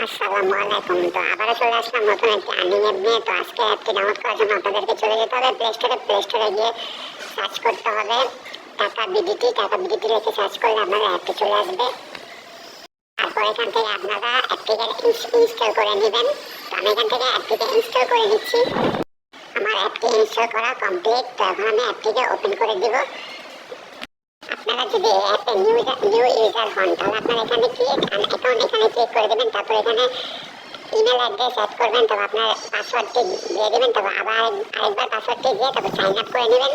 আসসালামু আলাইকুম। তো আবারও চলে আসলাম নতুন একটি আর্নিং অ্যাপ নিয়ে। তো আজকে অ্যাপটি ডাউনলোড করার জন্য আপনাদেরকে চলে যেতে হবে প্লে স্টোরে গিয়ে সার্চ করতে হবে টাকা বিডিটি লিখে সার্চ করলে আপনারা অ্যাপটি চলে আসবে। তারপর এখান থেকে আপনারা অ্যাপটিকে ইনস্টল করে নেবেন। তো আমি এখান থেকে অ্যাপটিকে ইনস্টল করে দিচ্ছি। আমার অ্যাপটি ইনস্টল করা কমপ্লিট। তো এখন আমি অ্যাপটিকে ওপেন করে দিব। আপনারা যদি অ্যাপে নিউ ইউজার হন তাহলে আপনারা এখানে ক্রিয়েট অ্যাকাউন্ট এখানে ক্লিক করে দেবেন। তারপর এখানে ইমেল অ্যাড্রেস অ্যাড করবেন, তবে আপনার পাসওয়ার্ডটি দিয়ে দেবেন, তবে আবার আরেকবার পাসওয়ার্ডটি দিয়ে তারপর সাইন আপ করে নেবেন।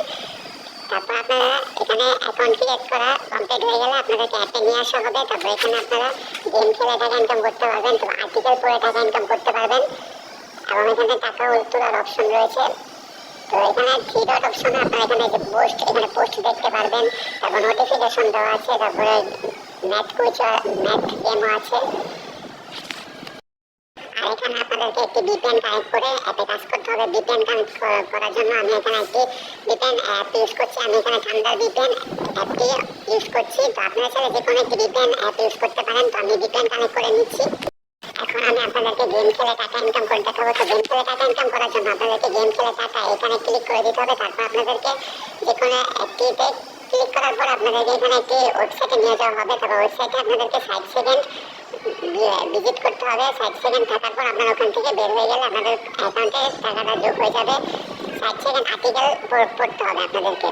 তারপর আপনারা এখানে অ্যাকাউন্ট ক্রিয়েট করা কমপ্লিট হয়ে গেলে আপনাদেরকে অ্যাপে নিয়ে আসা হবে। তারপর এখানে আপনারা গেম খেলে টাকা ইনকাম করতে পারবেন, তবে আর্টিকেল পড়ে টাকা ইনকাম করতে পারবেন এবং এখানে টাকা তোলার অপশন রয়েছে। তো এখানে থ্রি ডট অপশনে আপনারা এখানে যে পোস্ট দেখতে পারবেন, তারপর নোটিফিকেশন দেওয়া আছে, তারপরে ম্যাথ গেমও আছে। আর এখানে আপনাদেরকে একটি ভিপিএন কানেক্ট করে অ্যাপে কাজ করতে হবে। ভিপিএন কানেক্ট করার জন্য আমি এখানে একটি ভিপিএন অ্যাপ ইউজ করছি। আমি এখানে থান্ডার ভিপিএন অ্যাপটি ইউজ করছি। তো আপনারা চাইলে যে কোনো একটি ভিপিএন অ্যাপ ইউজ করতে পারেন। তো আমি ভিপিএন কানেক্ট করে নিচ্ছি। এখন আমি আপনাদেরকে গেম খেলে টাকা ইনকাম করে দেখাবো। তো গেম খেলে টাকা ইনকাম করার জন্য আপনাদেরকে গেম খেলে টাকা এখানে ক্লিক করে দিতে হবে। তারপর আপনাদেরকে যে কোনো একটিতে ক্লিক করার পর আপনাদেরকে এখানে একটি ওয়েবসাইটে নিয়ে যাওয়া হবে। তবে ওয়েবসাইটে আপনাদেরকে 60 সেকেন্ড ভিজিট করতে হবে। 60 সেকেন্ড থাকার পর আপনারা ওখান থেকে বের হয়ে গেলে আপনাদের অ্যাকাউন্টে টাকাটা যোগ হয়ে যাবে। 60 সেকেন্ড আর্টিকেল পড়তে হবে আপনাদেরকে,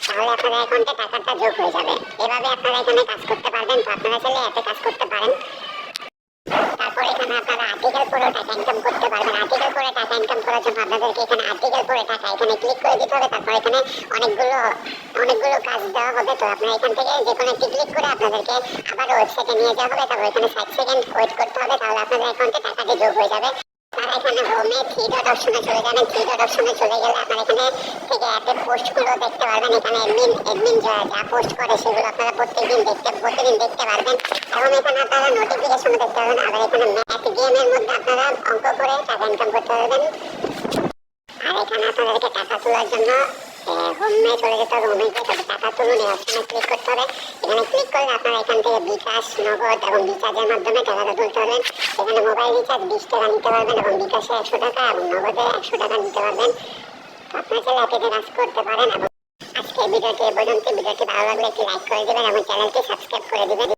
তাহলে আপনাদের অ্যাকাউন্টে টাকাটা যোগ হয়ে যাবে। এভাবে আপনারা এখানে কাজ করতে পারবেন। তো আপনারা চাইলে অ্যাপে কাজ করতে পারেন। তারপর এখানে আপনারা আর্টিকেল পড়ে টাকা ইনকাম করতে পারবেন। আর্টিকেল পড়ে টাকা ইনকাম করার জন্য আপনাদেরকে এখানে আর্টিকেল পড়ে টাকা এখানে ক্লিক করে দিতে হবে। তারপর এখানে অনেকগুলো কাজ দেওয়া হবে। তো আপনারা এখান থেকে যে কোনো একটি ক্লিক করে আপনাদেরকে আবার ওয়েবসাইটে নিয়ে যাওয়া হবে। তারপর এখানে 60 সেকেন্ড ওয়েট করতে হবে, তাহলে আপনাদের অ্যাকাউন্টে টাকাটি যোগ হয়ে যাবে। তারা এখানে হোমে থ্রি ডট অপশনে চলে যাবেন। থ্রি ডট অপশনে চলে গেলে আপনারা এখানে থেকে অ্যাপের পোস্টগুলো দেখতে পারবেন। এখানে অ্যাডমিন যা পোস্ট করে সেগুলো আপনারা প্রতিদিন দেখতে পারবেন এবং এখানে আপনারা নোটিফিকেশন দেখতে পারবেন। আবার এখানে ম্যাথ গেমের মধ্যে আপনারা অঙ্ক করে টাকা ইনকাম করতে পারবেন। আর এখানে আপনাদেরকে টাকা তোলার জন্য হোমে চলে যেতে হবে। হোমে গিয়ে তবে টাকা তুলুন এই অপশনে ক্লিক করতে হবে। এখানে ক্লিক করলে আপনারা এখান থেকে বিকাশ, নগদ এবং রিচার্জের মাধ্যমে টাকাটা তুলতে পারবেন। এখানে মোবাইল রিচার্জ 20 টাকা নিতে পারবেন এবং বিকাশে 100 টাকা এবং নগদে 100 টাকা নিতে পারবেন। আপনারা চাইলে অ্যাপে কাজ করতে পারেন। এবং আজকের ভিডিওটি এ পর্যন্ত। ভিডিওটি ভালো লাগলে একটি লাইক করে দেবেন এবং চ্যানেলটি সাবস্ক্রাইব করে দেবেন।